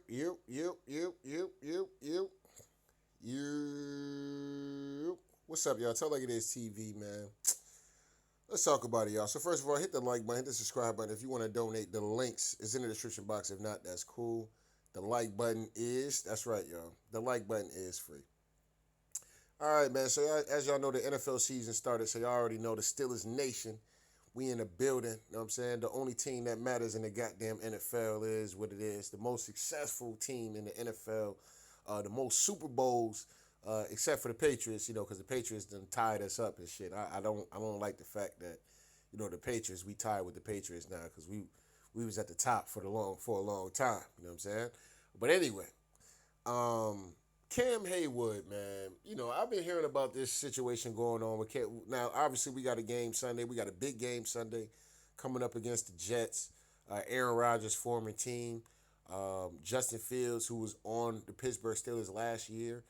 you, you, you, you, you, you, you. What's up, y'all? Tell like it is TV, man. Let's talk about it, y'all. So first of all, hit the like button, hit the subscribe button. If you want to donate, the links is in the description box. If not, that's cool. The like button is, that's right, y'all. The like button is free. All right, man. So as y'all know, the NFL season started. So y'all already know the Steelers Nation. We in the building. You know what I'm saying? The only team that matters in the goddamn NFL is what it is. The most successful team in the NFL. The most Super Bowls, except for the Patriots. You know, because the Patriots done tied us up and shit. I don't like the fact that, the Patriots, we tied with the Patriots now because we was at the top for a long time. You know what I'm saying? But anyway, um, Cam Haywood, man. I've been hearing about this situation going on with Cam. Now, obviously, we got a game Sunday. We got a big game Sunday coming up against the Jets. Aaron Rodgers' former team. Justin Fields, who was on the Pittsburgh Steelers last year,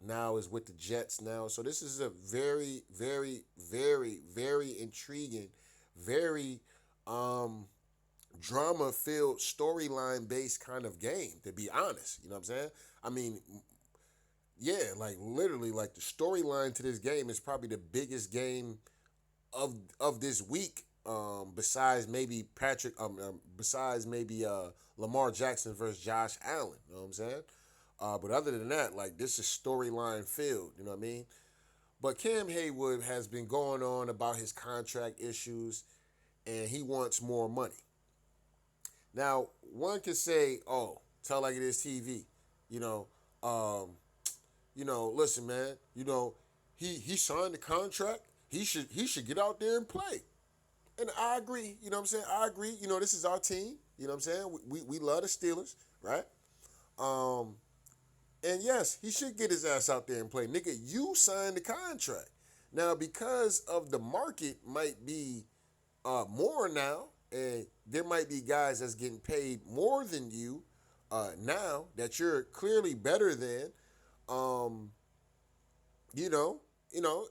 now is with the Jets now. So this is a very, very, very, very intriguing, very drama filled storyline based kind of game, to be honest. You know what I'm saying? I mean, yeah, like literally, like the storyline to this game is probably the biggest game of this week. Besides maybe besides maybe Lamar Jackson versus Josh Allen. You know what I'm saying? But other than that, like this is storyline filled. You know what I mean? But Cam Haywood has been going on about his contract issues, and he wants more money. Now, one could say, "Oh, tell like it is TV." You know, um, listen, man. He signed the contract. He should get out there and play. And I agree. You know what I'm saying? I agree. This is our team. You know what I'm saying? We love the Steelers, right? Um, and yes, he should get his ass out there and play. Nigga, you signed the contract. Now, because of the market might be more now, and there might be guys that's getting paid more than you now that you're clearly better than. Um, you know, you know,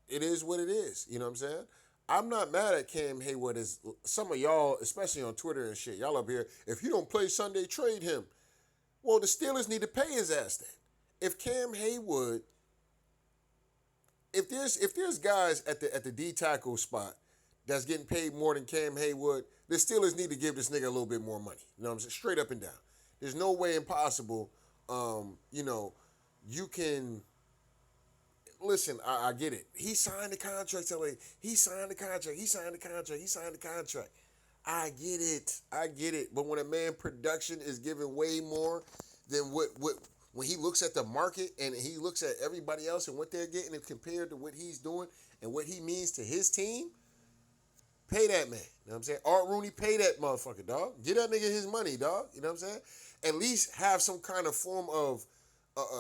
it is what it is. You know what I'm saying? I'm not mad at Cam Hayward as some of y'all, especially on Twitter and shit. Y'all up here, if he don't play Sunday, trade him. Well, the Steelers need to pay his ass then. If Cam Haywood, if there's guys at the D tackle spot that's getting paid more than Cam Haywood, the Steelers need to give this nigga a little bit more money. You know what I'm saying? Straight up and down. There's no way impossible. You can listen. I get it. He signed the contract. He signed the contract. He signed the contract. He signed the contract. I get it. I get it. But when a man production is giving way more than what when he looks at the market and he looks at everybody else and what they're getting and compared to what he's doing and what he means to his team, pay that man. You know what I'm saying? Art Rooney, pay that motherfucker, dog. Get that nigga his money, dog. You know what I'm saying? At least have some kind of form of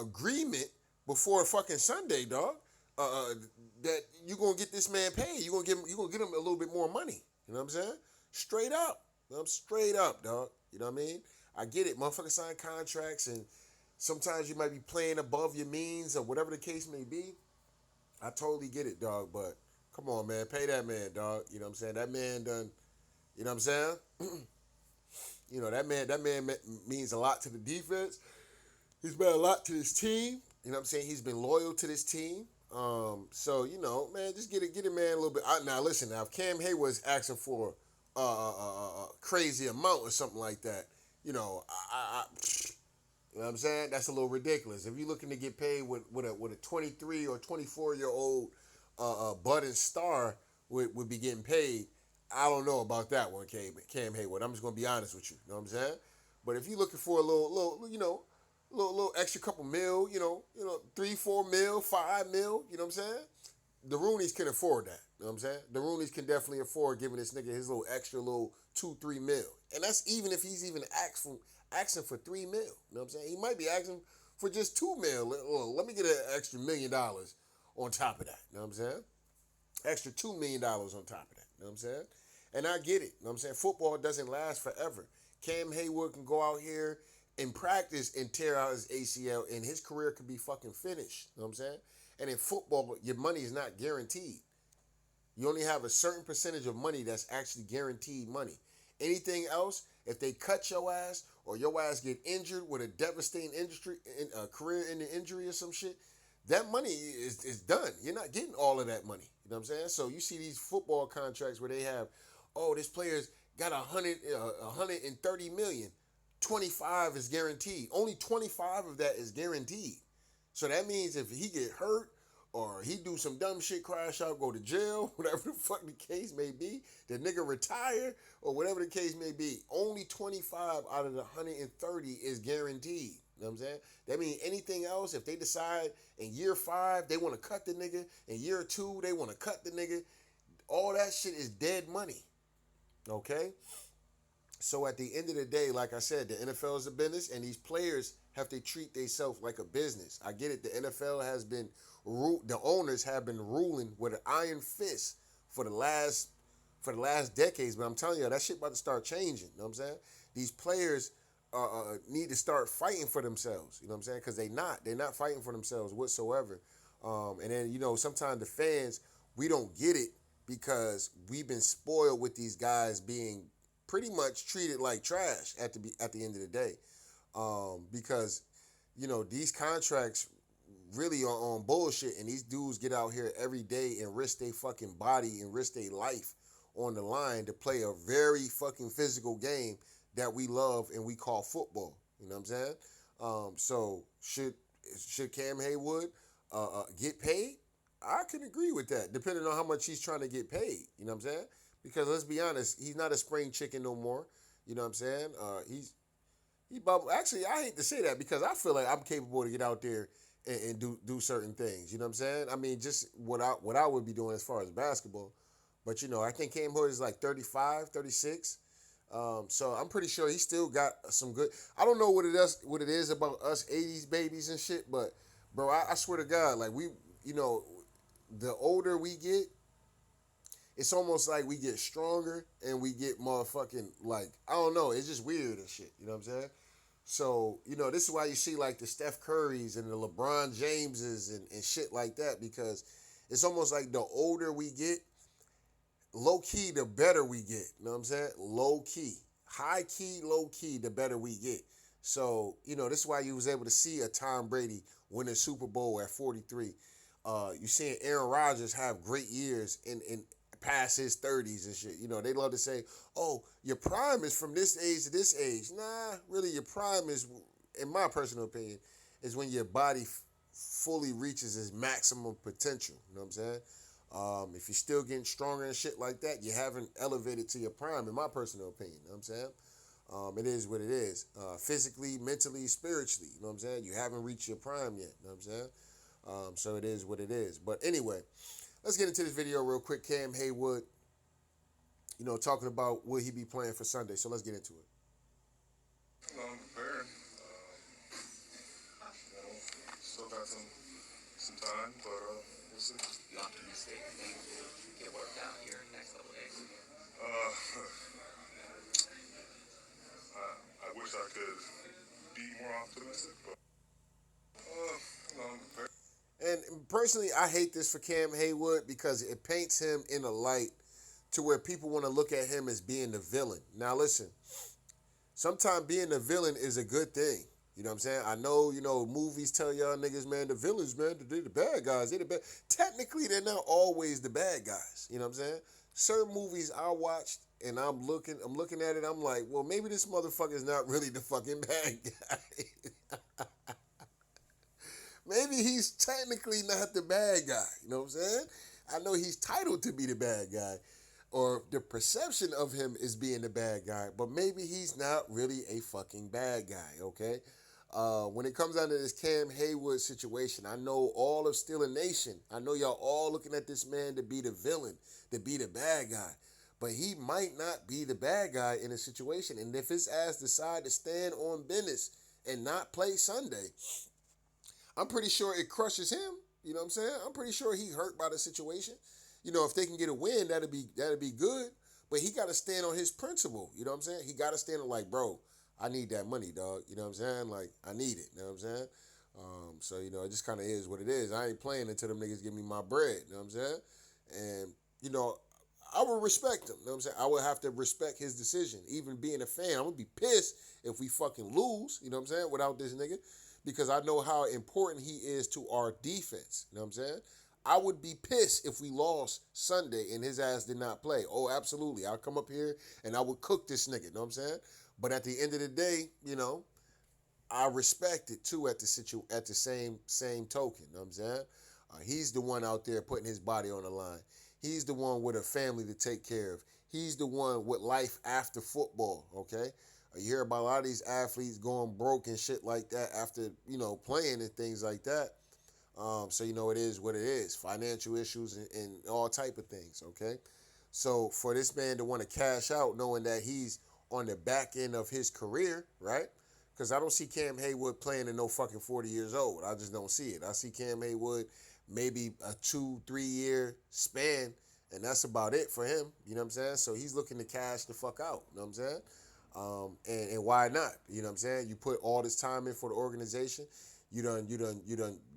agreement before fucking Sunday, dog. That you gonna get this man paid. You gonna get him a little bit more money. You know what I'm saying? Straight up. I'm straight up, dog. You know what I mean? I get it. Motherfuckers sign contracts and sometimes you might be playing above your means or whatever the case may be. I totally get it, dog. But come on, man. Pay that man, dog. You know what I'm saying? That man done, you know what I'm saying? That man means a lot to the defense. He's been a lot to this team. You know what I'm saying? He's been loyal to this team. So man, just get a man a little bit. Now listen, now if Cam Hayward's asking for a crazy amount or something like that, you know what I'm saying? That's a little ridiculous. If you're looking to get paid with a 23 or 24-year old budding star would be getting paid, I don't know about that one, Cam Hayward. I'm just gonna be honest with you. You know what I'm saying? But if you're looking for a little, little extra couple mil, 3, 4 mil, 5 mil, you know what I'm saying? The Roonies can afford that. You know what I'm saying? The Roonies can definitely afford giving this nigga his little extra little 2, 3 mil. And that's even if he's even asking for 3 mil. You know what I'm saying? He might be asking for just 2 mil. Let me get an extra $1 million on top of that. You know what I'm saying? Extra $2 million on top of that. You know what I'm saying? And I get it. You know what I'm saying? Football doesn't last forever. Cam Hayward can go out here and practice and tear out his ACL and his career could be fucking finished. You know what I'm saying? And in football, your money is not guaranteed. You only have a certain percentage of money that's actually guaranteed money. Anything else If they cut your ass or your ass get injured with a devastating industry, career-ending injury or some shit, that money is done. You're not getting all of that money. You know what I'm saying? So you see these football contracts where they have, oh, this player's got 130 million. 25 is guaranteed. Only 25 of that is guaranteed. So that means if he get hurt or he do some dumb shit, crash out, go to jail, whatever the fuck the case may be, the nigga retire or whatever the case may be, only 25 out of the 130 is guaranteed. You know what I'm saying? That means anything else, if they decide in year 5 they want to cut the nigga, in year 2 they want to cut the nigga, all that shit is dead money. Okay? So at the end of the day, like I said, the NFL is a business, and these players have to treat themselves like a business. I get it. The NFL has been, the owners have been ruling with an iron fist for the last decades. But I'm telling you, that shit about to start changing. You know what I'm saying? These players need to start fighting for themselves. You know what I'm saying? Because they're not fighting for themselves whatsoever. And then sometimes the fans, we don't get it because we've been spoiled with these guys being pretty much treated like trash at the end of the day, because these contracts really are on bullshit, and these dudes get out here every day and risk their fucking body and risk their life on the line to play a very fucking physical game that we love and we call football. You know what I'm saying? So should Cam Haywood get paid? I can agree with that, depending on how much he's trying to get paid. You know what I'm saying? Because let's be honest, he's not a spring chicken no more. You know what I'm saying? Actually, I hate to say that because I feel like I'm capable to get out there and do certain things. You know what I'm saying? I mean, just what I would be doing as far as basketball. But I think Cam Hood is like 35, 36. So I'm pretty sure he still got some good. I don't know what it is about us 80s babies and shit, but bro, I swear to God, like the older we get, it's almost like we get stronger and we get motherfucking, like, I don't know, it's just weird and shit. You know what I'm saying? So, this is why you see like the Steph Currys and the LeBron Jameses and shit like that, because it's almost like the older we get, low key, the better we get. You know what I'm saying? Low key. High key, low key, the better we get. So, this is why you was able to see a Tom Brady win a Super Bowl at 43. You seeing Aaron Rodgers have great years in past his 30s and shit. They love to say, oh, your prime is from this age to this age. Nah, really, your prime is, in my personal opinion, is when your body fully reaches its maximum potential. You know what I'm saying? If you're still getting stronger and shit like that, you haven't elevated to your prime, in my personal opinion. You know what I'm saying? It is what it is. Physically, mentally, spiritually. You know what I'm saying? You haven't reached your prime yet. You know what I'm saying? So it is what it is. But anyway, let's get into this video real quick. Cam Haywood, talking about will he be playing for Sunday. So let's get into it. I'm preparing. Still got some time, but we'll see. You optimistic things will get worked out here in the next couple of days? I wish I could be more optimistic, but I'm prepared. And personally, I hate this for Cam Haywood because it paints him in a light to where people want to look at him as being the villain. Now, listen, sometimes being the villain is a good thing. You know what I'm saying? I know, movies tell y'all niggas, man, the villains, man, they're the bad guys. They're the bad. Technically, they're not always the bad guys. You know what I'm saying? Certain movies I watched and I'm looking at it, I'm like, well, maybe this motherfucker's not really the fucking bad guy. Maybe he's technically not the bad guy. You know what I'm saying? I know he's titled to be the bad guy, or the perception of him is being the bad guy, but maybe he's not really a fucking bad guy, okay? When it comes down to this Cam Haywood situation, I know all of Steeler Nation, I know y'all all looking at this man to be the villain, to be the bad guy, but he might not be the bad guy in a situation, and if his ass decide to stand on business and not play Sunday, I'm pretty sure it crushes him. You know what I'm saying? I'm pretty sure he hurt by the situation. If they can get a win, that'd be good. But he got to stand on his principle. You know what I'm saying? He got to stand on like, bro, I need that money, dog. You know what I'm saying? Like, I need it. You know what I'm saying? So, it just kind of is what it is. I ain't playing until them niggas give me my bread. You know what I'm saying? And, I would respect him. You know what I'm saying? I would have to respect his decision. Even being a fan, I'm gonna be pissed if we fucking lose, you know what I'm saying, without this nigga. Because I know how important he is to our defense. You know what I'm saying? I would be pissed if we lost Sunday and his ass did not play. Oh, absolutely. I'll come up here and I would cook this nigga. You know what I'm saying? But at the end of the day, you know, I respect it too at the same token. You know what I'm saying? He's the one out there putting his body on the line. He's the one with a family to take care of. He's the one with life after football, okay? You hear about a lot of these athletes going broke and shit like that after, you know, playing and things like that. So, you know, it is what it is. Financial issues and all type of things, okay? So for this man to want to cash out knowing that he's on the back end of his career, right? Because I don't see Cam Haywood playing in no fucking 40 years old. I just don't see it. I see Cam Haywood maybe a 2-3 year span, and that's about it for him. You know what I'm saying? So he's looking to cash the fuck out. You know what I'm saying? And why not? You know what I'm saying? You put all this time in for the organization. You done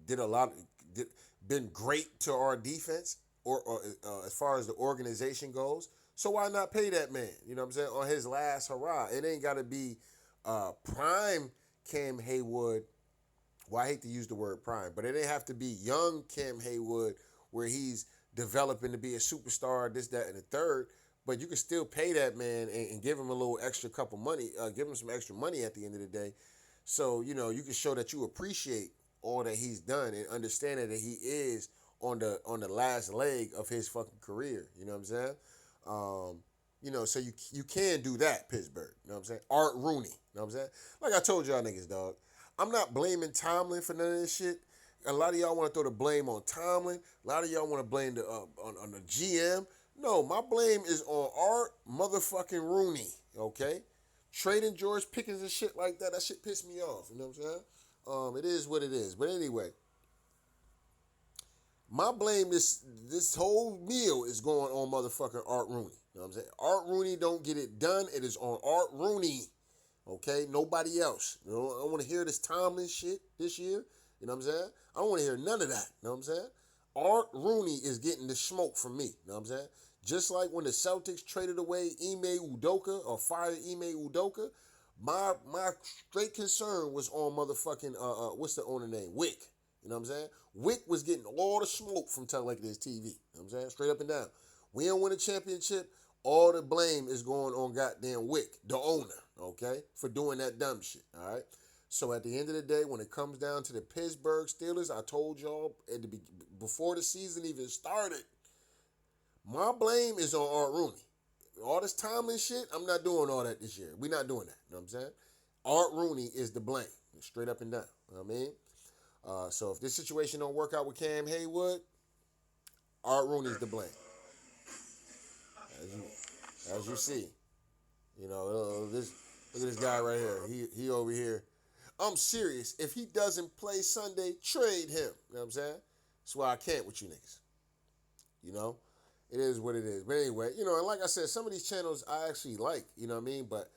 did a lot, been great to our defense or as far as the organization goes. So why not pay that man? You know what I'm saying? On his last hurrah. It ain't got to be prime Cam Haywood. Well, I hate to use the word prime, but it didn't have to be young Cam Haywood where he's developing to be a superstar, this, that, and the third. But you can still pay that man and give him a little extra couple money, give him some extra money at the end of the day. So, you know, you can show that you appreciate all that he's done and understanding that he is on the last leg of his fucking career. You know what I'm saying? You know, so you can do that, Pittsburgh. You know what I'm saying? Art Rooney. You know what I'm saying? Like I told y'all niggas, dog. I'm not blaming Tomlin for none of this shit. A lot of y'all want to throw the blame on Tomlin. A lot of y'all want to blame on the GM. No, my blame is on Art motherfucking Rooney, okay? Trading George Pickens and shit like that, that shit pissed me off, you know what I'm saying? It is what it is. But anyway, my blame this whole meal is going on motherfucking Art Rooney. You know what I'm saying? Art Rooney don't get it done. It is on Art Rooney. Okay? Nobody else. You know, I don't want to hear this Tomlin shit this year. You know what I'm saying? I don't want to hear none of that. You know what I'm saying? Art Rooney is getting the smoke from me. You know what I'm saying? Just like when the Celtics traded away Ime Udoka or fired Ime Udoka, my straight concern was on motherfucking what's the owner name? Wick. You know what I'm saying? Wick was getting all the smoke from Telekis TV. You know what I'm saying? Straight up and down. We don't win a championship. All the blame is going on goddamn Wick, the owner, okay, for doing that dumb shit, all right? So at the end of the day, when it comes down to the Pittsburgh Steelers, I told y'all before the season even started, my blame is on Art Rooney. All this Tomlin shit, I'm not doing all that this year. We're not doing that, you know what I'm saying? Art Rooney is the blame, straight up and down, you know what I mean? So if this situation don't work out with Cam Haywood, Art Rooney's the blame. As you see, you know, look at this guy right here. He over here. I'm serious. If he doesn't play Sunday, trade him. You know what I'm saying? That's why I can't with you niggas. You know, it is what it is. But anyway, you know, and like I said, some of these channels I actually like. You know what I mean? But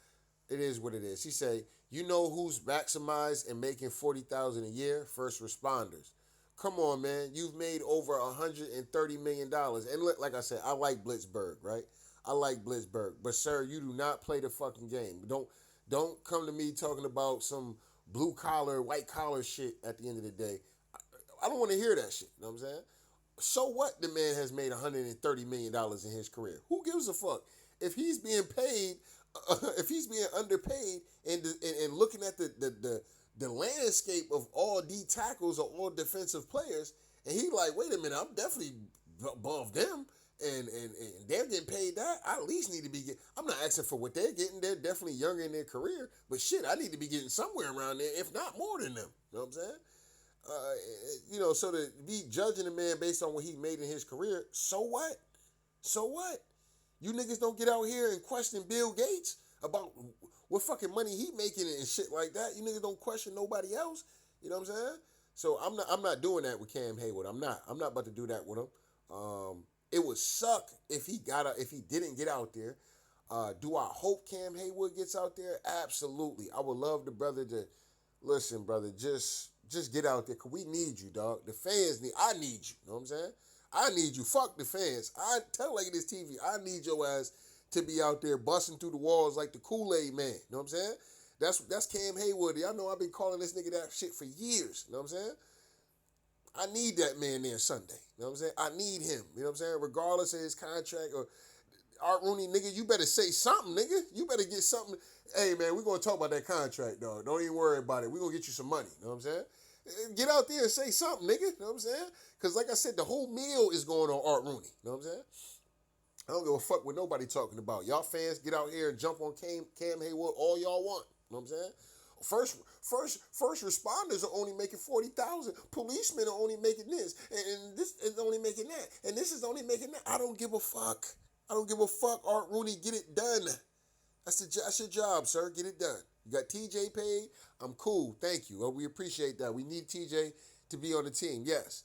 it is what it is. He say, you know who's maximized and making $40,000 a year? First responders. Come on, man. You've made over $130 million. And look, like I said, I like Blitzburg, right? I like Blitzburg. But, sir, you do not play the fucking game. Don't come to me talking about some blue-collar, white-collar shit at the end of the day. I don't want to hear that shit. You know what I'm saying? So what the man has made $130 million in his career? Who gives a fuck? If he's being paid, if he's being underpaid and looking at the landscape of all D tackles or all defensive players, and he like, wait a minute, I'm definitely above them, and they're getting paid that. I at least need to be getting. I'm not asking for what they're getting. They're definitely younger in their career, but shit, I need to be getting somewhere around there, if not more than them. You know what I'm saying? You know, so to be judging a man based on what he made in his career, so what? So what? You niggas don't get out here and question Bill Gates about what fucking money he making and shit like that. You niggas don't question nobody else. You know what I'm saying? So I'm not doing that with Cam Haywood. I'm not about to do that with him. It would suck if he didn't get out there. Do I hope Cam Haywood gets out there? Absolutely. I would love the brother to listen, brother. Just get out there, cause we need you, dog. The fans I need you. You know what I'm saying? I need you. Fuck the fans. I tell like this TV, I need your ass to be out there busting through the walls like the Kool-Aid man. You know what I'm saying? That's Cam Hayward. Y'all know I've been calling this nigga that shit for years. You know what I'm saying? I need that man there Sunday. You know what I'm saying? I need him. You know what I'm saying? Regardless of his contract or Art Rooney, nigga, you better say something, nigga. You better get something. Hey, man, we're going to talk about that contract, dog. Don't even worry about it. We're going to get you some money. You know what I'm saying? Get out there and say something, nigga. You know what I'm saying? Because like I said, the whole meal is going on Art Rooney. You know what I'm saying? I don't give a fuck what nobody talking about. Y'all fans get out here and jump on Cam Hayward all y'all want. You know what I'm saying? First responders are only making 40,000. Policemen are only making this, and this is only making that, and this is only making that. I don't give a fuck. I don't give a fuck. Art Rooney, get it done. That's your job, sir. Get it done. You got TJ paid. I'm cool. Thank you. Well, we appreciate that. We need TJ to be on the team. Yes.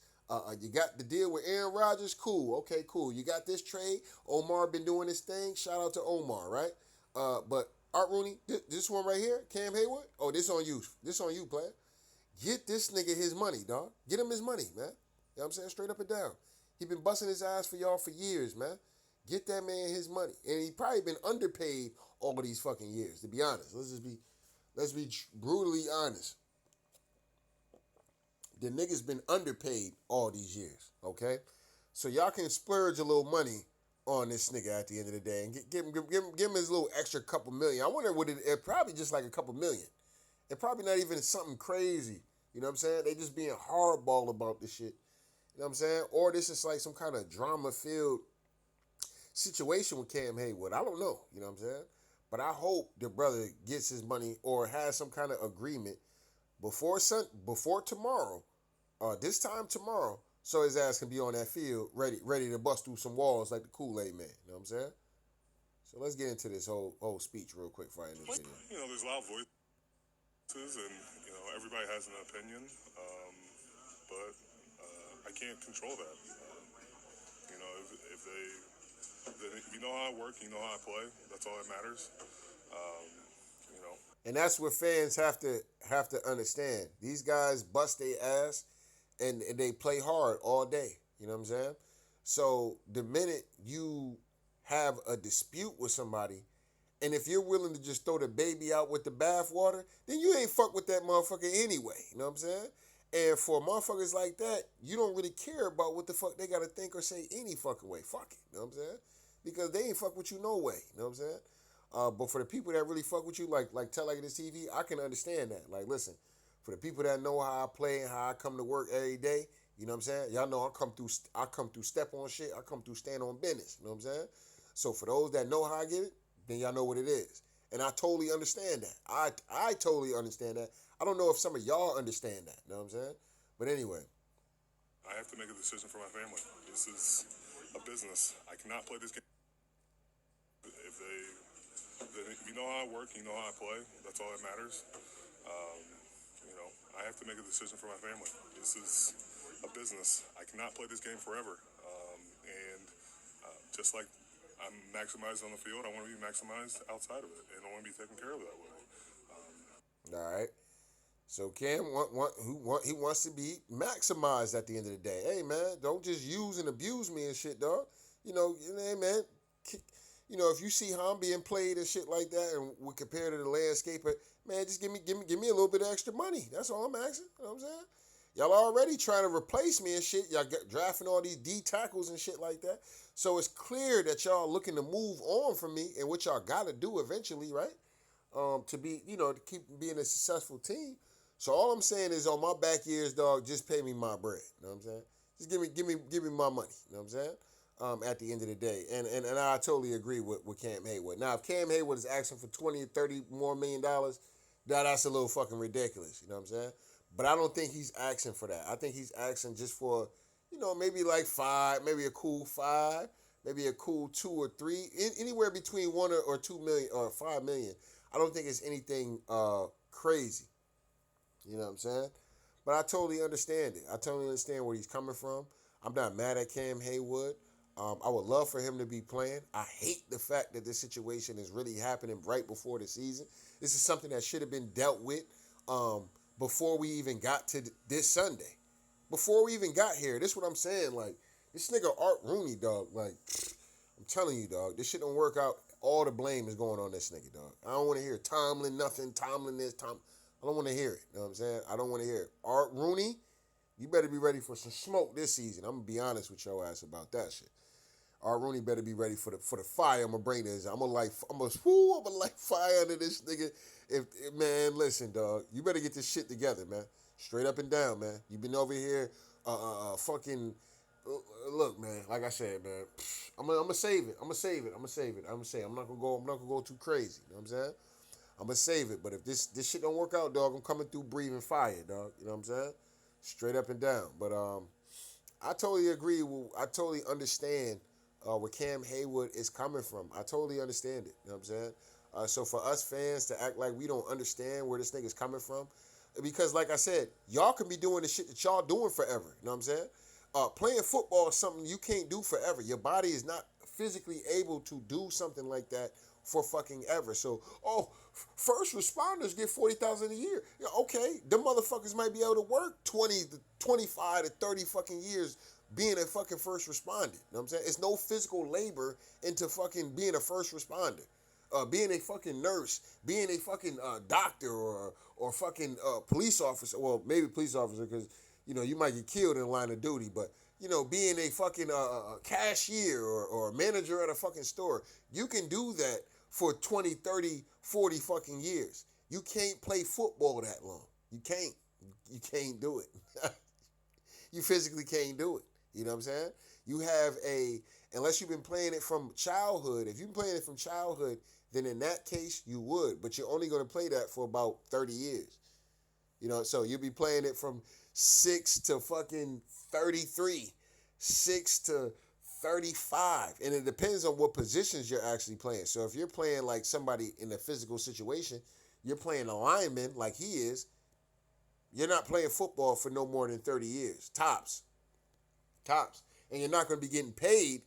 You got the deal with Aaron Rodgers. Cool. Okay, cool. You got this trade. Omar been doing his thing. Shout out to Omar, right? But Art Rooney, this one right here, Cam Hayward. Oh, this on you. This on you, player. Get this nigga his money, dog. Get him his money, man. You know what I'm saying? Straight up and down. He been busting his ass for y'all for years, man. Get that man his money. And he probably been underpaid all of these fucking years, to be honest. Let's be brutally honest. The nigga's been underpaid all these years, okay? So y'all can splurge a little money on this nigga at the end of the day and give him his little extra couple million. I wonder what it probably just like a couple million. It probably not even something crazy. You know what I'm saying? They just being hardball about this shit. You know what I'm saying? Or this is like some kind of drama-filled situation with Cam Hayward. I don't know. You know what I'm saying? But I hope the brother gets his money or has some kind of agreement before tomorrow, this time tomorrow, so his ass can be on that field ready to bust through some walls like the Kool-Aid man. You know what I'm saying? So let's get into this whole speech real quick before I end this video. You know, there's loud voices, and you know everybody has an opinion, but I can't control that. You know, if you know how I work, you know how I play. That's all that matters. You know. And that's what fans have to understand. These guys bust their ass and they play hard all day. You know what I'm saying? So the minute you have a dispute with somebody, and if you're willing to just throw the baby out with the bathwater, then you ain't fuck with that motherfucker anyway. You know what I'm saying? And for motherfuckers like that, you don't really care about what the fuck they gotta think or say any fucking way. Fuck it. You know what I'm saying? Because they ain't fuck with you no way. You know what I'm saying? But for the people that really fuck with you, like Tell Like This TV, I can understand that. Like, listen, for the people that know how I play and how I come to work every day, you know what I'm saying? Y'all know I come through step on shit. I come through stand on business. You know what I'm saying? So for those that know how I get it, then y'all know what it is. And I totally understand that. I totally understand that. I don't know if some of y'all understand that. You know what I'm saying? But anyway. I have to make a decision for my family. This is a business. I cannot play this game. If you know how I work, you know how I play. That's all that matters. You know, I have to make a decision for my family. This is a business. I cannot play this game forever. Just like I'm maximized on the field, I want to be maximized outside of it, and I want to be taken care of that way. All right. So Cam, he wants to be maximized at the end of the day. Hey man, don't just use and abuse me and shit, dog. You know, hey man. You know, if you see how I'm being played and shit like that, and we compare to the landscaper, man, just give me a little bit of extra money. That's all I'm asking. You know what I'm saying? Y'all already trying to replace me and shit. Y'all drafting all these D tackles and shit like that. So it's clear that y'all looking to move on from me, and what y'all got to do eventually, right? To be, you know, to keep being a successful team. So all I'm saying is, on my back years, dog, just pay me my bread. You know what I'm saying? Just give me my money. You know what I'm saying? At the end of the day. And I totally agree with Cam Hayward. Now, if Cam Hayward is asking for $20 or $30 more million, that's a little fucking ridiculous. You know what I'm saying? But I don't think he's asking for that. I think he's asking just for, you know, maybe like $5, maybe a cool $5, maybe a cool $2 or $3, anywhere between $1 or $2 million or $5 million. I don't think it's anything crazy. You know what I'm saying? But I totally understand it. I totally understand where he's coming from. I'm not mad at Cam Hayward. I would love for him to be playing. I hate the fact that this situation is really happening right before the season. This is something that should have been dealt with before we even got to this Sunday. Before we even got here. This is what I'm saying. Like, This nigga Art Rooney, dog, like, I'm telling you, dog, this shit don't work out. All the blame is going on this nigga, dog. I don't want to hear Tomlin nothing, Tomlin this, Tom. I don't want to hear it. You know what I'm saying? I don't want to hear it. Art Rooney, you better be ready for some smoke this season. I'm gonna be honest with your ass about that shit. Art Rooney better be ready for the fire. I'm gonna bring this. I'm gonna light fire under this nigga. If man, listen, dog, you better get this shit together, man. Straight up and down, man. You been over here, fucking. Look, man. Like I said, man. I'm gonna save it. I'm gonna save it. I'm gonna save it. I'm gonna say I'm not gonna go. I'm not gonna go too crazy. You know what I'm saying? I'm gonna save it. But if this shit don't work out, dog, I'm coming through breathing fire, dog. You know what I'm saying? Straight up and down. But I totally agree. I totally understand where Cam Haywood is coming from. I totally understand it. You know what I'm saying? So for us fans to act like we don't understand where this nigga's coming from, because like I said, y'all can be doing the shit that y'all doing forever. You know what I'm saying? Playing football is something you can't do forever. Your body is not physically able to do something like that for fucking ever. So, first responders get 40,000 a year. Yeah, okay, them motherfuckers might be able to work 20 to 25 to 30 fucking years being a fucking first responder. You know what I'm saying? It's no physical labor into fucking being a first responder. Being a fucking nurse, being a fucking doctor or fucking police officer. Well, maybe police officer because you might get killed in the line of duty. But being a fucking cashier or manager at a fucking store, you can do that for 20, 30, 40 fucking years. You can't play football that long. You can't. You can't do it. You physically can't do it. You know what I'm saying? You have unless you've been playing it from childhood. If you've been playing it from childhood, then in that case you would. But you're only going to play that for about 30 years. So you'll be playing it from 6 to fucking 33, 6 to 35. And it depends on what positions you're actually playing. So if you're playing like somebody in a physical situation, you're playing a lineman like he is, you're not playing football for no more than 30 years. Tops. And you're not going to be getting paid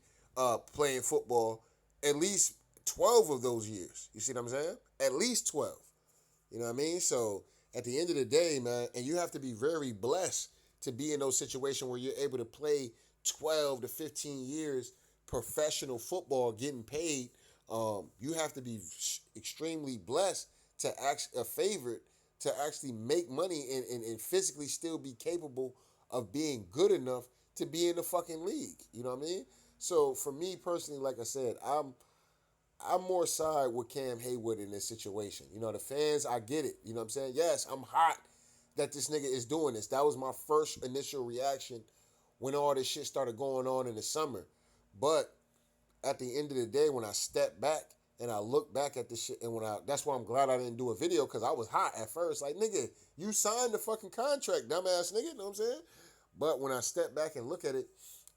playing football at least 12 of those years. You see what I'm saying? At least 12. You know what I mean? So at the end of the day, man, and you have to be very blessed to be in those situations where you're able to play 12 to 15 years professional football getting paid. You have to be extremely blessed to a favorite to actually make money and physically still be capable of being good enough to be in the fucking league. You know what I mean? So for me personally, like I said, I'm more side with Cam Haywood in this situation. The fans, I get it. You know what I'm saying? Yes, I'm hot that this nigga is doing this. That was my first initial reaction when all this shit started going on in the summer. But at the end of the day, when I step back and I look back at this shit, and that's why I'm glad I didn't do a video, because I was hot at first. Like, nigga, you signed the fucking contract, dumbass nigga. You know what I'm saying? But when I step back and look at it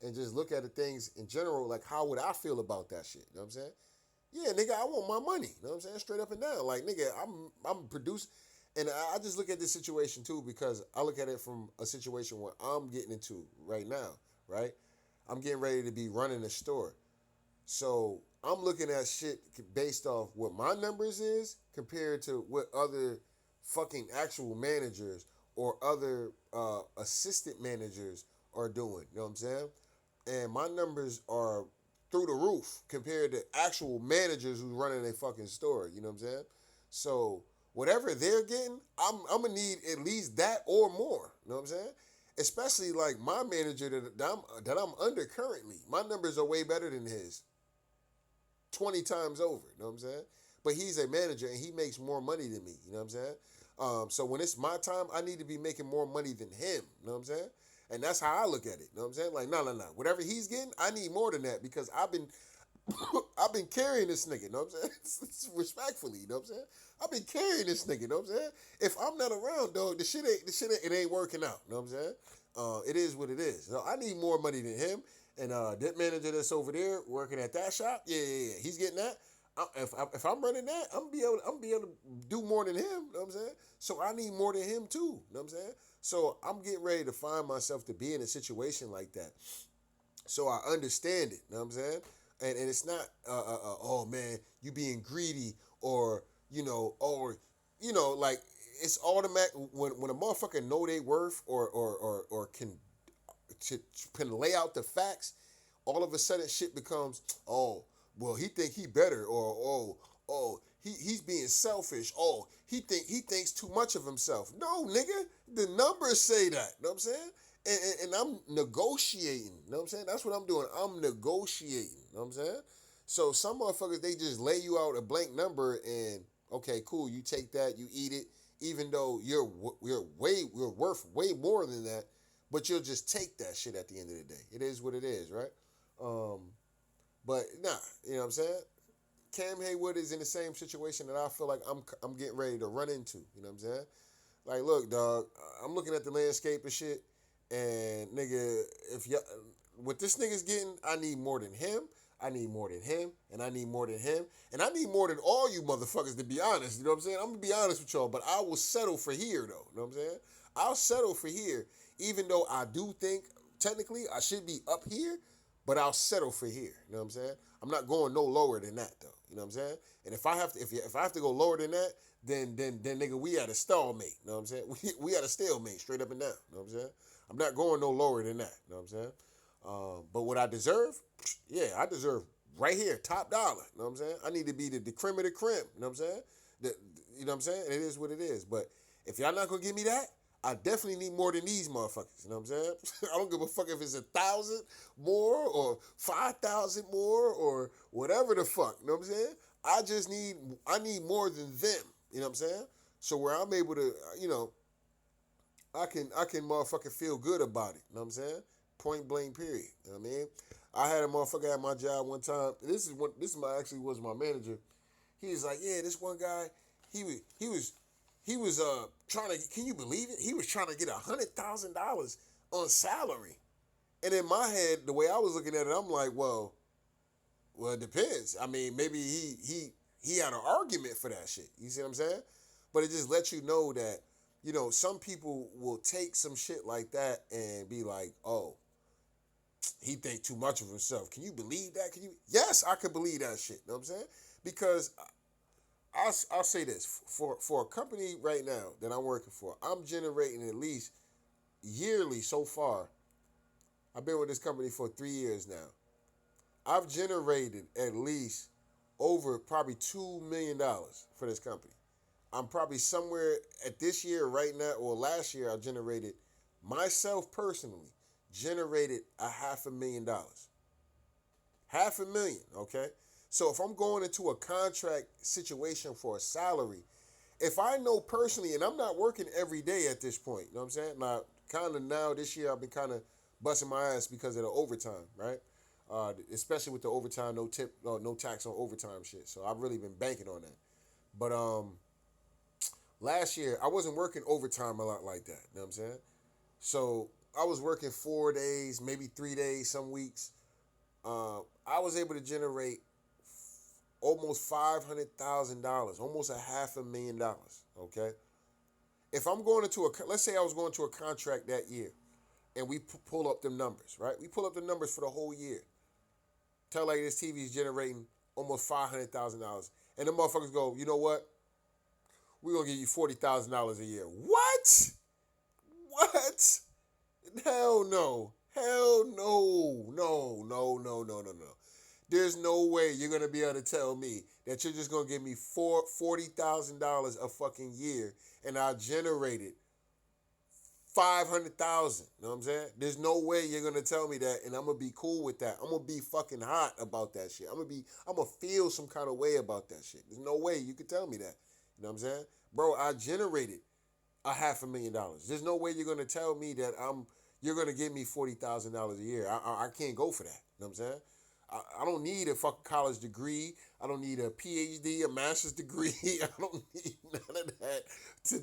and just look at the things in general, like, how would I feel about that shit? You know what I'm saying? Yeah, nigga, I want my money. You know what I'm saying? Straight up and down. Like, nigga, I'm producing. And I just look at this situation, too, because I look at it from a situation where I'm getting into right now, right? I'm getting ready to be running a store. So I'm looking at shit based off what my numbers is compared to what other fucking actual managers or other assistant managers are doing. You know what I'm saying? And my numbers are through the roof compared to actual managers who's running a fucking store. You know what I'm saying? So whatever they're getting, I'm gonna need at least that or more. You know what I'm saying? Especially like my manager that I'm under currently. My numbers are way better than his. 20 times over, you know what I'm saying? But he's a manager and he makes more money than me, you know what I'm saying? So when it's my time, I need to be making more money than him, you know what I'm saying? And that's how I look at it, you know what I'm saying? Like, no. Whatever he's getting, I need more than that because I've been carrying this nigga, you know what I'm saying? Respectfully, you know what I'm saying? I've been carrying this nigga, you know what I'm saying? If I'm not around, dog, it ain't working out, you know what I'm saying? It is what it is. So I need more money than him. And that manager that's over there working at that shop, yeah, he's getting that. If I'm running that, I'm be able to do more than him. You know what I'm saying? So I need more than him too. You know what I'm saying? So I'm getting ready to find myself to be in a situation like that. So I understand it. You know what I'm saying? And it's not, oh man, you being greedy or like it's automatic when a motherfucker know they worth or can to lay out the facts, all of a sudden shit becomes, oh, well, he think he better, or he's being selfish. Oh, he thinks too much of himself. No, nigga, the numbers say that. You know what I'm saying? And I'm negotiating. You know what I'm saying? That's what I'm doing. I'm negotiating. You know what I'm saying? So some motherfuckers, they just lay you out a blank number and, okay, cool, you take that, you eat it, even though you're worth way more than that, but you'll just take that shit at the end of the day. It is what it is, right? But nah, you know what I'm saying? Cam Haywood is in the same situation that I feel like I'm getting ready to run into. You know what I'm saying? Like, look, dog, I'm looking at the landscape and shit, and nigga, if you what this nigga's getting, I need more than him. I need more than him, and I need more than him, and I need more than all you motherfuckers, to be honest. You know what I'm saying? I'm gonna be honest with y'all, but I will settle for here, though. You know what I'm saying? I'll settle for here, even though I do think technically I should be up here, but I'll settle for here. You know what I'm saying? I'm not going no lower than that, though. You know what I'm saying? And if I have to, if I have to go lower than that, then nigga, we at a stalemate. You know what I'm saying? We at a stalemate, straight up and down. You know what I'm saying? I'm not going no lower than that. You know what I'm saying? But what I deserve, yeah, I deserve right here, top dollar. You know what I'm saying? I need to be the creme of the creme. You know what I'm saying? You know what I'm saying? It is what it is. But if y'all not gonna give me that, I definitely need more than these motherfuckers. You know what I'm saying? I don't give a fuck if it's 1,000 more or 5,000 more or whatever the fuck. You know what I'm saying? I need more than them. You know what I'm saying? So where I'm able to, I can motherfucking feel good about it. You know what I'm saying? Point blank period. You know what I mean? I had a motherfucker at my job one time. This actually was my manager. He was like, yeah, this one guy, he was trying to, can you believe it? He was trying to get $100,000 on salary. And in my head, the way I was looking at it, I'm like, well, it depends. I mean, maybe he had an argument for that shit. You see what I'm saying? But it just lets you know that, some people will take some shit like that and be like, oh, he think too much of himself. Can you believe that? Yes, I could believe that shit. You know what I'm saying? Because I'll say this. For a company right now that I'm working for, I'm generating at least yearly so far. I've been with this company for 3 years now. I've generated at least over probably $2 million for this company. I'm probably somewhere at this year right now, or last year I generated, myself personally, generated $500,000. $500,000, okay? So if I'm going into a contract situation for a salary, if I know personally, and I'm not working every day at this point, you know what I'm saying? Now this year I've been kind of busting my ass because of the overtime, right? Especially with the overtime, no tax on overtime shit. So I've really been banking on that. But last year I wasn't working overtime a lot like that, you know what I'm saying? So I was working 4 days, maybe 3 days, some weeks. I was able to generate almost $500,000, almost $500,000. Okay, if I'm going into let's say I was going to a contract that year, and we pull up them numbers, right? We pull up the numbers for the whole year. Tell like this TV is generating almost $500,000, and the motherfuckers go, you know what? We're gonna give you $40,000 a year. What? What? Hell no. Hell no. No, no, no, no, no, no. There's no way you're going to be able to tell me that you're just going to give me $40,000 a fucking year and I generated $500,000. You know what I'm saying? There's no way you're going to tell me that and I'm going to be cool with that. I'm going to be fucking hot about that shit. I'm going to feel some kind of way about that shit. There's no way you could tell me that. You know what I'm saying? Bro, I generated $500,000. There's no way you're going to tell me that you're going to give me $40,000 a year. I can't go for that. You know what I'm saying? I don't need a fucking college degree. I don't need a PhD, a master's degree. I don't need none of that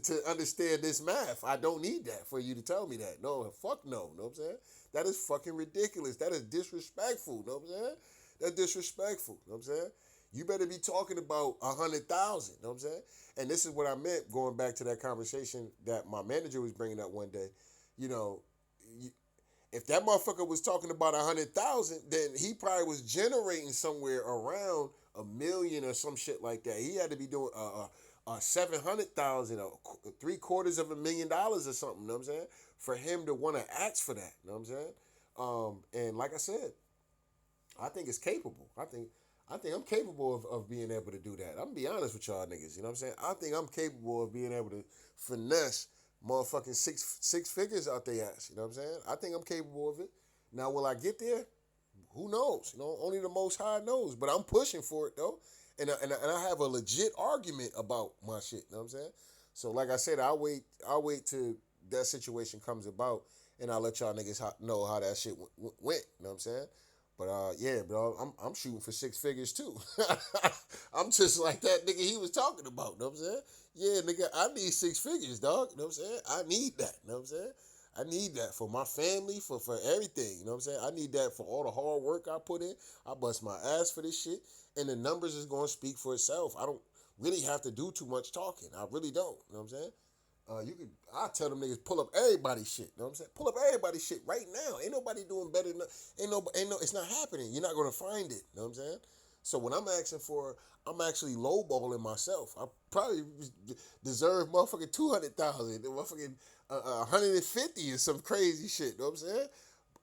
to understand this math. I don't need that for you to tell me that. No, fuck no. You know what I'm saying? That is fucking ridiculous. That is disrespectful. You know what I'm saying? That's disrespectful. You know what I'm saying? You better be talking about 100,000. You know what I'm saying? And this is what I meant going back to that conversation that my manager was bringing up one day. If that motherfucker was talking about 100,000, then he probably was generating somewhere around $1 million or some shit like that. He had to be doing $700,000 or $750,000 or something. You know what I'm saying? For him to want to ask for that. You know what I'm saying? And like I said, I think it's capable. I think I'm capable of being able to do that. I'm gonna be honest with y'all niggas. You know what I'm saying? I think I'm capable of being able to finesse motherfucking six figures out their ass. You know what I'm saying? I think I'm capable of it. Now, will I get there? Who knows? You know, only the Most High knows. But I'm pushing for it though, and I have a legit argument about my shit. You know what I'm saying? So, like I said, I'll wait till that situation comes about, and I'll let y'all niggas know how that shit went. You know what I'm saying? But yeah, bro, I'm shooting for six figures too. I'm just like that nigga he was talking about. You know what I'm saying? Yeah, nigga, I need six figures, dog. You know what I'm saying? I need that. You know what I'm saying? I need that for my family, for everything. You know what I'm saying? I need that for all the hard work I put in. I bust my ass for this shit, and the numbers is going to speak for itself. I don't really have to do too much talking. I really don't. You know what I'm saying? I tell them niggas pull up everybody's shit. You know what I'm saying? Pull up everybody's shit right now. Ain't nobody doing better than, it's not happening. You're not gonna find it. You know what I'm saying? So when I'm asking for, I'm actually lowballing myself. I probably deserve motherfucking 200,000, motherfucking 150 or some crazy shit. You know what I'm saying?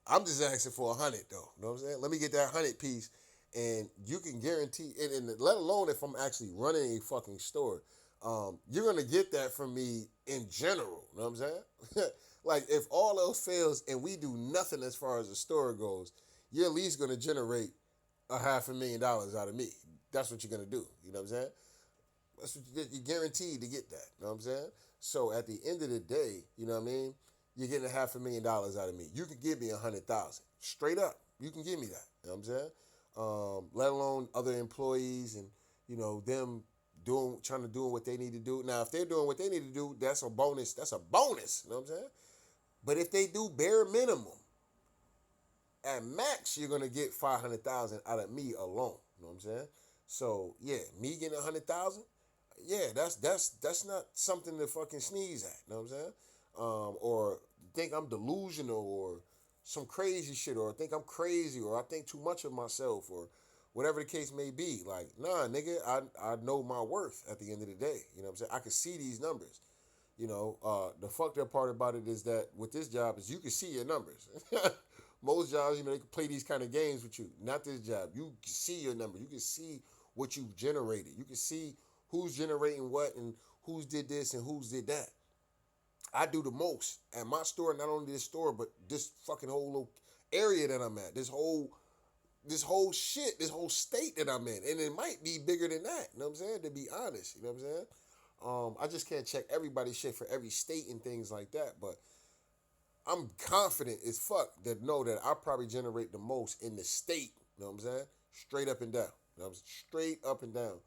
I'm just asking for 100 though. You know what I'm saying? Let me get that 100 piece, and you can guarantee, and let alone if I'm actually running a fucking store. You're gonna get that from me in general. You know what I'm saying? Like if all else fails and we do nothing as far as the store goes, you're at least gonna generate $500,000 out of me. That's what you're gonna do. You know what I'm saying? That's what you're guaranteed to get that. You know what I'm saying? So at the end of the day, you know what I mean? You're getting $500,000 out of me. You can give me 100,000 straight up. You can give me that. You know what I'm saying? Let alone other employees and them trying to do what they need to do. Now, if they're doing what they need to do, that's a bonus. That's a bonus. You know what I'm saying? But if they do bare minimum, at max, you're gonna get 500,000 out of me alone. You know what I'm saying? So yeah, me getting 100,000, yeah, that's not something to fucking sneeze at. You know what I'm saying? Or think I'm delusional or some crazy shit, or think I'm crazy, or I think too much of myself, or whatever the case may be. Like, nah, nigga, I know my worth at the end of the day. You know what I'm saying? I can see these numbers. The fucked up part about it is that with this job is you can see your numbers. Most jobs, they can play these kind of games with you. Not this job. You can see your numbers. You can see what you've generated. You can see who's generating what and who's did this and who's did that. I do the most at my store, not only this store, but this fucking whole little area that I'm at. This whole shit, this whole state that I'm in. And it might be bigger than that. You know what I'm saying? To be honest. You know what I'm saying? I just can't check everybody's shit for every state and things like that. But I'm confident as fuck that know that I probably generate the most in the state. You know what I'm saying? Straight up and down. You know what I'm saying? Straight up and down.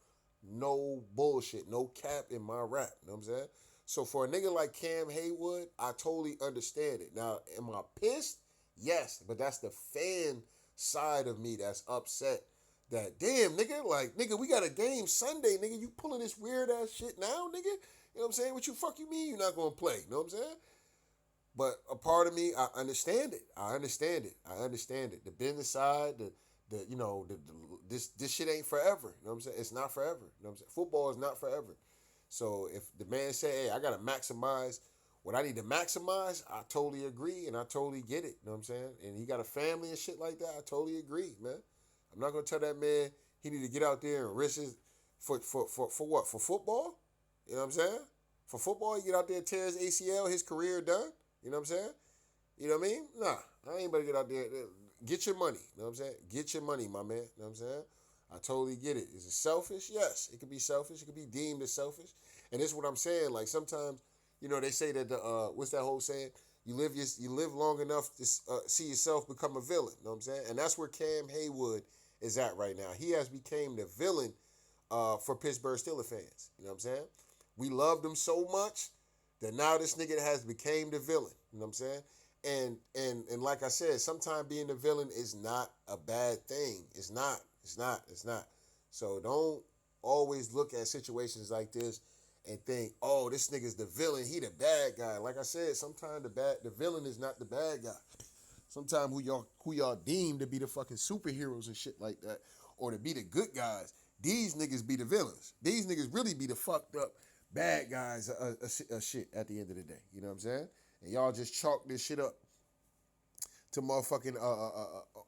No bullshit. No cap in my rap. You know what I'm saying? So for a nigga like Cam Haywood, I totally understand it. Now, am I pissed? Yes. But that's the fan side of me that's upset. That, damn, nigga, like, nigga, we got a game Sunday, nigga. You pulling this weird ass shit now, nigga? You know what I'm saying? What you fuck you mean you're not gonna play? You know what I'm saying? But a part of me, I understand it. I understand it. The business side, this shit ain't forever. You know what I'm saying? It's not forever. You know what I'm saying? Football is not forever. So if the man say, hey, I gotta maximize what I need to maximize, I totally agree and I totally get it. You know what I'm saying? And he got a family and shit like that. I totally agree, man. I'm not gonna tell that man he need to get out there and risk his for what? For football? You know what I'm saying? For football, he get out there and tear his ACL, his career done. You know what I'm saying? You know what I mean? Nah, I ain't about to get out there. Get your money. You know what I'm saying? Get your money, my man. You know what I'm saying? I totally get it. Is it selfish? Yes, it could be selfish. It could be deemed as selfish. And this is what I'm saying. Like sometimes, they say that what's that whole saying? You live long enough to see yourself become a villain. You know what I'm saying? And that's where Cam Haywood is at right now. He has became the villain for Pittsburgh Steelers fans. You know what I'm saying? We loved him so much that now this nigga has became the villain. You know what I'm saying? And like I said, sometimes being the villain is not a bad thing. It's not. So don't always look at situations like this and think, oh, this nigga's the villain. He the bad guy. Like I said, sometimes the villain is not the bad guy. Sometimes who y'all deem to be the fucking superheroes and shit like that, or to be the good guys, these niggas be the villains. These niggas really be the fucked up bad guys are shit at the end of the day. You know what I'm saying? And y'all just chalk this shit up to motherfucking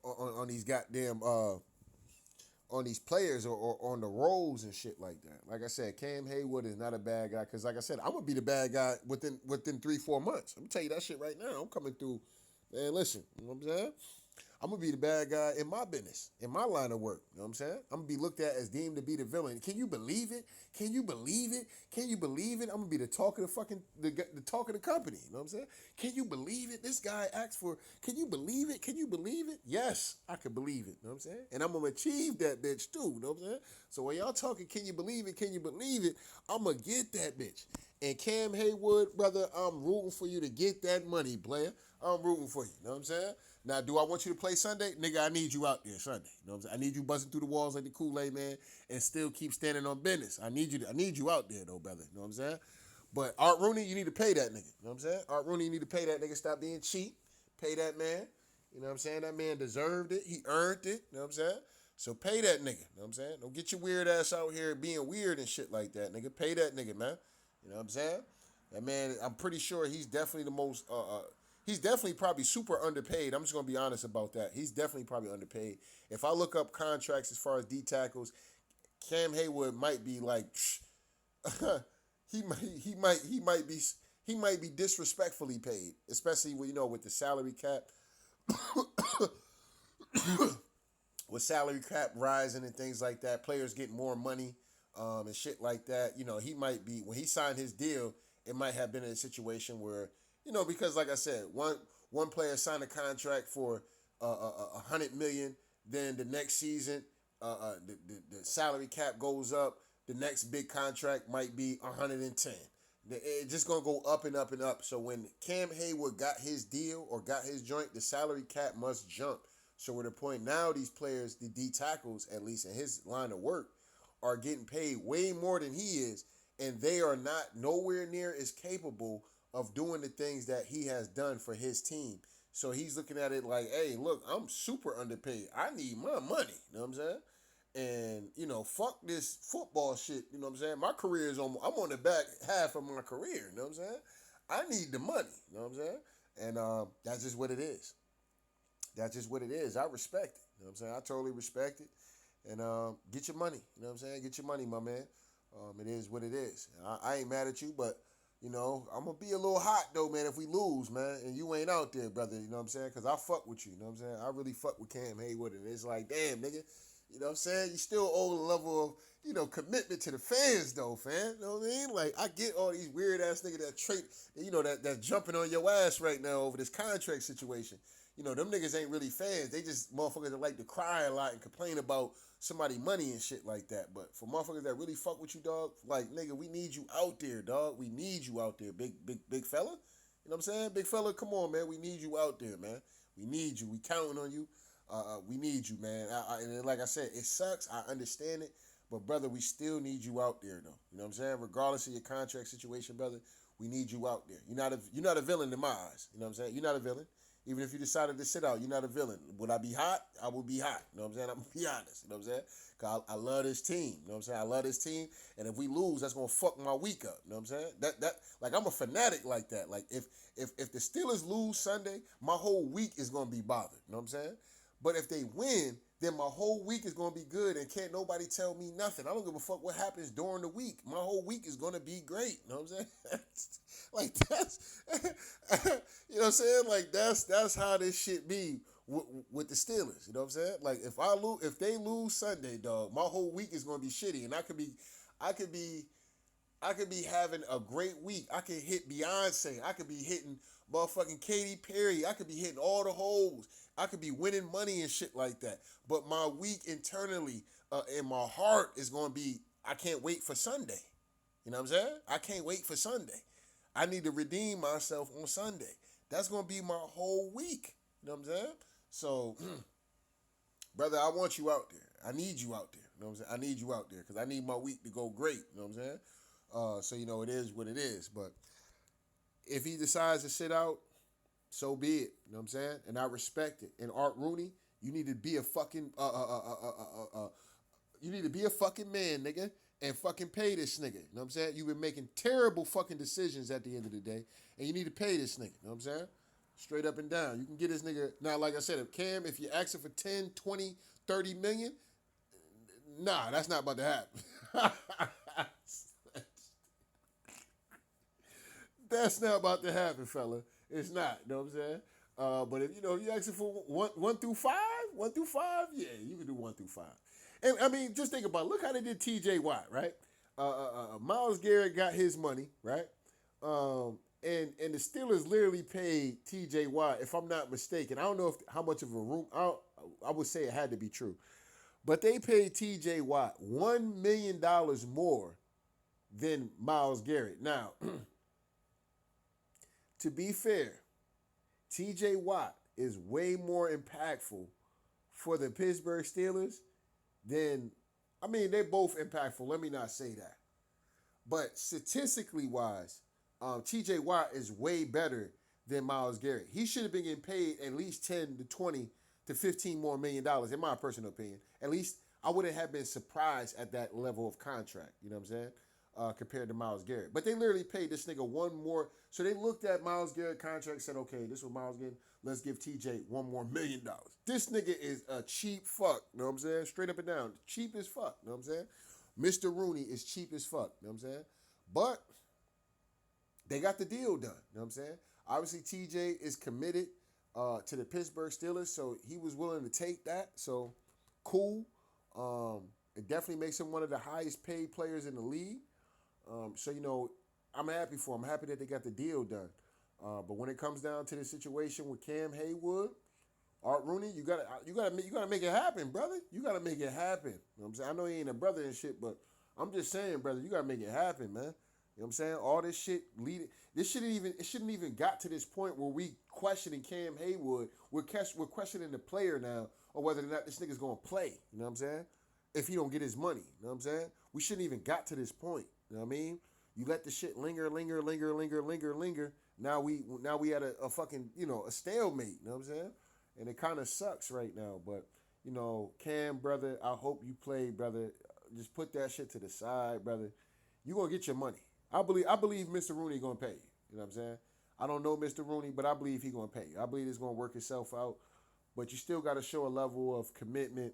on these goddamn on these players or on the roles and shit like that. Like I said, Cam Hayward is not a bad guy because, like I said, I'm gonna be the bad guy within 3-4 months. I'm gonna tell you that shit right now. I'm coming through. Man, listen, you know what I'm saying? I'm gonna be the bad guy in my business, in my line of work. You know what I'm saying? I'm gonna be looked at as deemed to be the villain. Can you believe it? Can you believe it? Can you believe it? I'm gonna be the talk of the fucking the talk of the company. You know what I'm saying? Can you believe it? This guy asked for. Can you believe it? Can you believe it? Yes, I can believe it. You know what I'm saying? And I'm gonna achieve that bitch too. You know what I'm saying? So when y'all talking, can you believe it? Can you believe it? I'm gonna get that bitch. And Cam Haywood, brother, I'm rooting for you to get that money, player. I'm rooting for you. You know what I'm saying? Now, do I want you to play Sunday? Nigga, I need you out there Sunday. You know what I'm saying? I need you buzzing through the walls like the Kool-Aid man and still keep standing on business. I need you out there though, brother. You know what I'm saying? But Art Rooney, you need to pay that nigga. You know what I'm saying? Art Rooney, you need to pay that nigga. Stop being cheap. Pay that man. You know what I'm saying? That man deserved it. He earned it. You know what I'm saying? So pay that nigga. You know what I'm saying? Don't get your weird ass out here being weird and shit like that, nigga. Pay that nigga, man. You know what I'm saying? That man, I'm pretty sure he's definitely the most he's definitely probably super underpaid. I'm just gonna be honest about that. He's definitely probably underpaid. If I look up contracts as far as D tackles, Cam Haywood might be like he might be disrespectfully paid, especially with with the salary cap with salary cap rising and things like that, players getting more money and shit like that. He might be when he signed his deal, it might have been in a situation where because like I said, one player signed a contract for 100 million, then the next season the salary cap goes up. The next big contract might be 110. It's just gonna go up and up and up. So when Cam Hayward got his deal or got his joint, the salary cap must jump. So we're at the point now, these players, the D tackles, at least in his line of work, are getting paid way more than he is, and they are not nowhere near as capable of doing the things that he has done for his team. So he's looking at it like, hey, look, I'm super underpaid. I need my money. You know what I'm saying? And, fuck this football shit. You know what I'm saying? My career is I'm on the back half of my career. You know what I'm saying? I need the money. You know what I'm saying? And that's just what it is. That's just what it is. I respect it. You know what I'm saying? I totally respect it. And get your money. You know what I'm saying? Get your money, my man. It is what it is. I ain't mad at you, but, I'm going to be a little hot, though, man, if we lose, man, and you ain't out there, brother. You know what I'm saying? Because I fuck with you. You know what I'm saying? I really fuck with Cam Hayward. And it's like, damn, nigga. You know what I'm saying? You still owe a level of, commitment to the fans, though, fam. You know what I mean? Like, I get all these weird-ass niggas that's jumping on your ass right now over this contract situation. Them niggas ain't really fans. They just motherfuckers that like to cry a lot and complain about somebody money and shit like that. But for motherfuckers that really fuck with you, dog, like, nigga, we need you out there, dog. We need you out there, big fella. You know what I'm saying? Big fella, come on, man. We need you out there, man. We need you. We counting on you. We need you, man. And like I said, it sucks. I understand it. But, brother, we still need you out there, though. You know what I'm saying? Regardless of your contract situation, brother, we need you out there. You're not a villain in my eyes. You know what I'm saying? You're not a villain. Even if you decided to sit out, you're not a villain. Would I be hot? I would be hot. You know what I'm saying? I'm going to be honest. You know what I'm saying? Because I love this team. You know what I'm saying? I love this team. And if we lose, that's going to fuck my week up. You know what I'm saying? Like, I'm a fanatic like that. Like, if the Steelers lose Sunday, my whole week is going to be bothered. You know what I'm saying? But if they win, then my whole week is going to be good and can't nobody tell me nothing. I don't give a fuck what happens during the week. My whole week is going to be great. You know what I'm saying? Like, that's, you know what I'm saying? Like, that's how this shit be with the Steelers. You know what I'm saying? Like, if they lose Sunday, dog, my whole week is going to be shitty. And I could be having a great week. I could hit Beyonce. I could be hitting motherfucking Katy Perry. I could be hitting all the holes. I could be winning money and shit like that. But my week internally in my heart is going to be, I can't wait for Sunday. You know what I'm saying? I can't wait for Sunday. I need to redeem myself on Sunday. That's going to be my whole week. You know what I'm saying? So, brother, I want you out there. I need you out there. You know what I'm saying? I need you out there because I need my week to go great. You know what I'm saying? So, it is what it is. But if he decides to sit out, so be it. You know what I'm saying? And I respect it. And Art Rooney, you need to be a fucking you need to be a fucking man, nigga. and fucking pay this nigga. You know what I'm saying? You've been making terrible fucking decisions at the end of the day, and you need to pay this nigga. You know what I'm saying? Straight up and down. You can get this nigga. Now, like I said, if Cam, if you're asking for 10, 20, 30 million, nah, that's not about to happen. That's not about to happen, fella. It's not. You know what I'm saying? But if you asking for one through five, yeah, you can do 1 through 5. And I mean, just think about it. Look how they did T.J. Watt, right? Myles Garrett got his money, right? And the Steelers literally paid T.J. Watt, if I'm not mistaken. I don't know how much of a room. I would say it had to be true, but they paid T.J. Watt $1 million more than Myles Garrett. Now, to be fair, T.J. Watt is way more impactful for the Pittsburgh Steelers than, I mean, they're both impactful. Let me not say that. But statistically wise, T.J. Watt is way better than Myles Garrett. He should have been getting paid at least 10 to 20 to 15 more $million, in my personal opinion. At least I wouldn't have been surprised at that level of contract, you know what I'm saying, compared to Myles Garrett. But they literally paid this nigga one more. So they looked at Myles Garrett contract and said, okay, this is what Myles getting. Let's give TJ $1 more $1 million. This nigga is a cheap fuck, you know what I'm saying? Straight up and down. Cheap as fuck, you know what I'm saying? Mr. Rooney is cheap as fuck, you know what I'm saying? But they got the deal done, you know what I'm saying? Obviously, TJ is committed to the Pittsburgh Steelers, so he was willing to take that. So, cool. It definitely makes him one of the highest paid players in the league. So, I'm happy for him. I'm happy that they got the deal done. But when it comes down to the situation with Cam Haywood, Art Rooney, you gotta make it happen, brother. You gotta make it happen. You know what I'm saying? I know he ain't a brother and shit, but I'm just saying, brother, you gotta make it happen, man. You know what I'm saying? All this shit it shouldn't even got to this point where we questioning Cam Haywood. We're questioning the player now, or whether or not this nigga's gonna play. You know what I'm saying? If he don't get his money. You know what I'm saying? We shouldn't even got to this point. You know what I mean? You let the shit linger. Now we at a fucking, a stalemate. You know what I'm saying? And it kind of sucks right now. But, Cam, brother, I hope you play, brother. Just put that shit to the side, brother. You gonna get your money. I believe Mr. Rooney gonna pay you. You know what I'm saying? I don't know Mr. Rooney, but I believe he gonna pay you. I believe it's gonna work itself out. But you still gotta show a level of commitment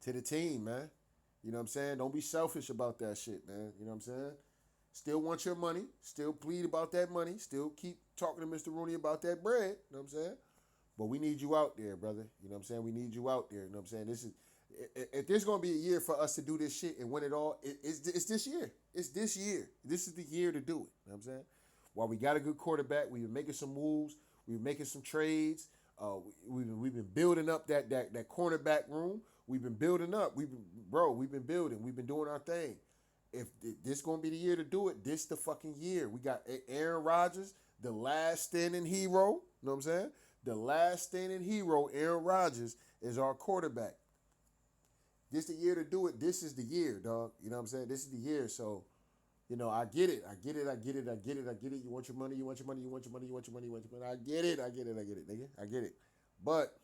to the team, man. You know what I'm saying? Don't be selfish about that shit, man. You know what I'm saying? Still want your money. Still plead about that money. Still keep talking to Mr. Rooney about that bread. You know what I'm saying? But we need you out there, brother. You know what I'm saying? We need you out there. You know what I'm saying? If there's going to be a year for us to do this shit and win it all, it's this year. It's this year. This is the year to do it. You know what I'm saying? While we got a good quarterback, we've been making some moves. We've been making some trades. We've been building up that cornerback room. We've been building up. We've been building. We've been doing our thing. If this going to be the year to do it, this the fucking year. We got Aaron Rodgers, the last standing hero. You know what I'm saying? The last standing hero, Aaron Rodgers, is our quarterback. This the year to do it. This is the year, dog. You know what I'm saying? This is the year. So, I get it. I get it. You want your money. I get it, nigga. I get it. But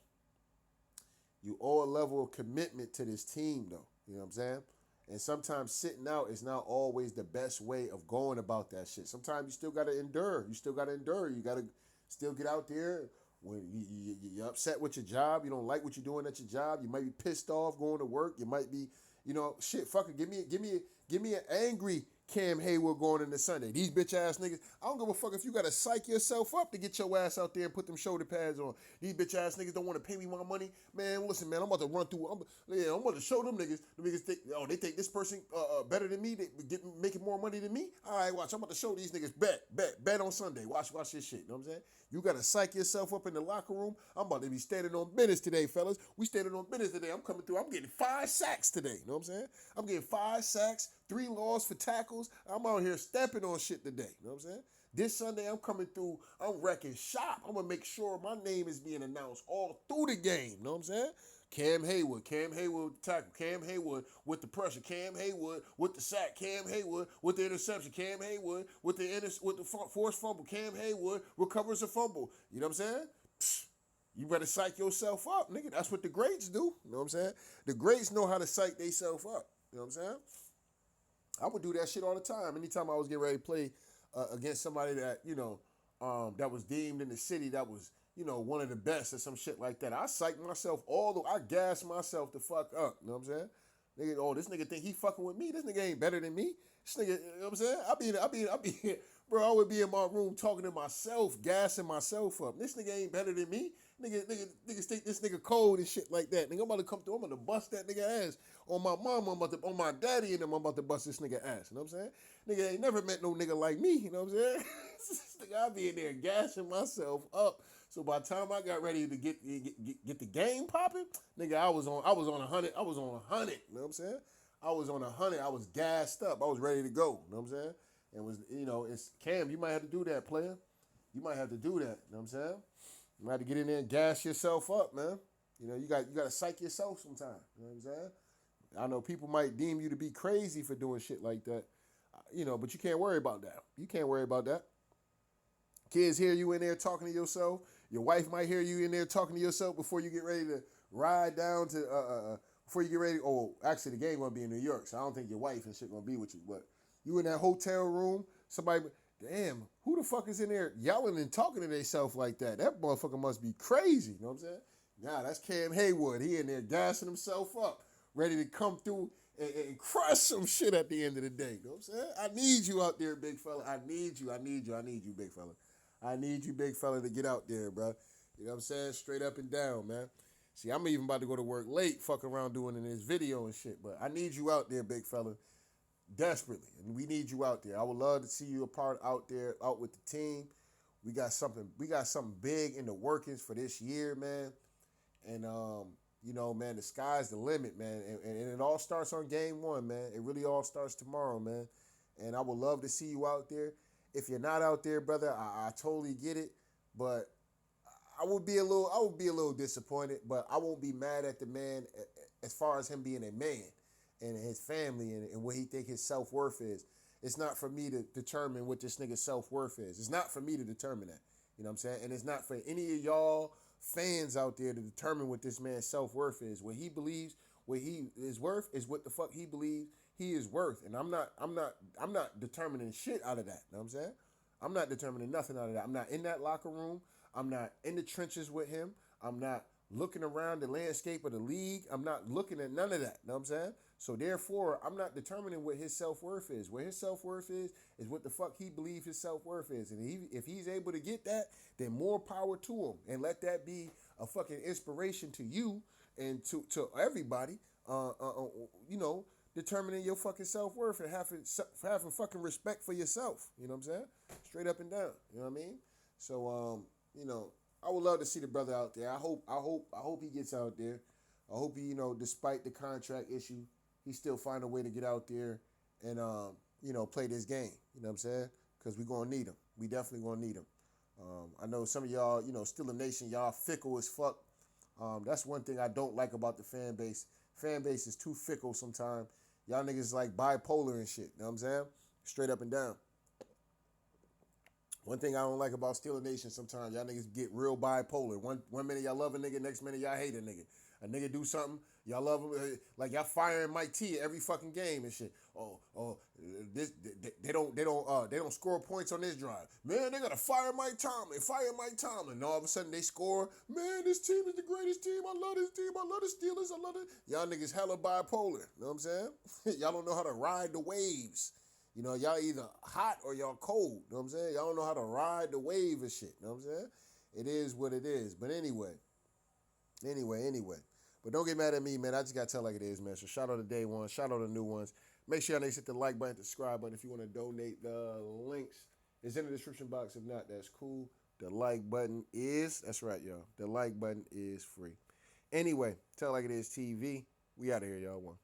you owe a level of commitment to this team, though. You know what I'm saying? And sometimes sitting out is not always the best way of going about that shit. Sometimes you still got to endure. You got to still get out there. When you're upset with your job, you don't like what you're doing at your job. You might be pissed off going to work. You might be, shit, fuck it. Give me an angry Cam Haywood going into Sunday. These bitch ass niggas, I don't give a fuck if you gotta psych yourself up to get your ass out there and put them shoulder pads on. These bitch ass niggas don't want to pay me my money. Man, listen, man, I'm about to run through. I'm about to show them niggas. The niggas think, they think this person better than me. They making more money than me. All right, watch. I'm about to show these niggas bet on Sunday. Watch this shit. You know what I'm saying? You gotta psych yourself up in the locker room. I'm about to be standing on business today, fellas. We standing on business today. I'm coming through. I'm getting 5 sacks today. You know what I'm saying? I'm getting 5 sacks, 3 loss for tackles. I'm out here stepping on shit today. You know what I'm saying? This Sunday, I'm coming through. I'm wrecking shop. I'm gonna make sure my name is being announced all through the game. You know what I'm saying? Cam Haywood tackle, Cam Haywood with the pressure, Cam Haywood with the sack, Cam Haywood with the interception, Cam Haywood with the forced fumble, Cam Haywood recovers a fumble. You know what I'm saying? You better psych yourself up, nigga. That's what the greats do. You know what I'm saying? The greats know how to psych themselves up. You know what I'm saying? I would do that shit all the time. Anytime I was getting ready to play against somebody that, that was deemed in the city that was, one of the best or some shit like that. I psyched myself I gassed myself the fuck up. You know what I'm saying? Nigga, oh, this nigga think he fucking with me. This nigga ain't better than me. This nigga, you know what I'm saying? Bro, I would be in my room talking to myself, gassing myself up. This nigga ain't better than me. Niggas think this nigga cold and shit like that. Nigga, I'm about to come through. I'm about to bust that nigga ass on my mom. On my daddy and them. I'm about to bust this nigga ass. You know what I'm saying? Nigga ain't never met no nigga like me. You know what I'm saying? This nigga, I be in there gassing myself up. So by the time I got ready to get the game popping, nigga, I was on 100. I was on 100. You know what I'm saying? I was on 100. I was gassed up. I was ready to go. You know what I'm saying? And was, it's Cam. You might have to do that, player. You might have to do that. You know what I'm saying? You might have to get in there and gas yourself up, man. You got to psych yourself sometime. You know what I'm saying? I know people might deem you to be crazy for doing shit like that. But you can't worry about that. You can't worry about that. Kids hear you in there talking to yourself. Your wife might hear you in there talking to yourself before you get ready to ride down to before you get ready. Oh, actually, the game gonna be in New York, so I don't think your wife and shit gonna be with you. But you in that hotel room, somebody, damn, who the fuck is in there yelling and talking to themselves like that? That motherfucker must be crazy. You know what I'm saying? Nah, that's Cam Haywood. He in there gassing himself up, ready to come through and crush some shit at the end of the day. You know what I'm saying? I need you out there, big fella. I need you, big fella. I need you, big fella, to get out there, bro. You know what I'm saying? Straight up and down, man. See, I'm even about to go to work late, fucking around doing this video and shit. But I need you out there, big fella, desperately. And we need you out there. I would love to see you out there, out with the team. We got something big in the workings for this year, man. And man, the sky's the limit, man. And it all starts on game one, man. It really all starts tomorrow, man. And I would love to see you out there. If you're not out there, brother, I totally get it, but I would be a little disappointed, but I won't be mad at the man as far as him being a man and his family and what he think his self-worth is. It's not for me to determine what this nigga's self-worth is. It's not for me to determine that. You know what I'm saying? And it's not for any of y'all fans out there to determine what this man's self-worth is. What he believes, what he is worth is what the fuck he believes he is worth. And I'm not determining shit out of that. You know what I'm saying? I'm not determining nothing out of that. I'm not in that locker room. I'm not in the trenches with him. I'm not looking around the landscape of the league. I'm not looking at none of that. You know what I'm saying? So therefore, I'm not determining what his self-worth is. What his self-worth is what the fuck he believes his self-worth is. And if he's able to get that, then more power to him. And let that be a fucking inspiration to you and to everybody, determining your fucking self-worth and having fucking respect for yourself. You know what I'm saying? Straight up and down. You know what I mean? So, I would love to see the brother out there. I hope he gets out there. I hope he, despite the contract issue, he still find a way to get out there and, play this game. You know what I'm saying? Because we're going to need him. We definitely going to need him. I know some of y'all, Steeler Nation, y'all fickle as fuck. That's one thing I don't like about the fan base. Fan base is too fickle sometimes. Y'all niggas like bipolar and shit. You know what I'm saying? Straight up and down. One thing I don't like about Steeler Nation sometimes, y'all niggas get real bipolar. One minute y'all love a nigga, next minute y'all hate a nigga. A nigga do something, y'all love him, like y'all firing Mike T every fucking game and shit. They don't score points on this drive. Man, they gotta fire Mike Tomlin. And all of a sudden they score. Man, this team is the greatest team. I love this team. I love the Steelers. I love it. Y'all niggas hella bipolar. You know what I'm saying? Y'all don't know how to ride the waves. Y'all either hot or y'all cold. You know what I'm saying? Y'all don't know how to ride the wave and shit. You know what I'm saying? It is what it is. But anyway. But don't get mad at me, man. I just got to tell like it is, man. So shout out to day one. Shout out to new ones. Make sure y'all hit the like button, the subscribe button. If you want to donate, the links is in the description box. If not, that's cool. The like button that's right, y'all. The like button is free. Anyway, tell like it is TV. We out of here, y'all. One.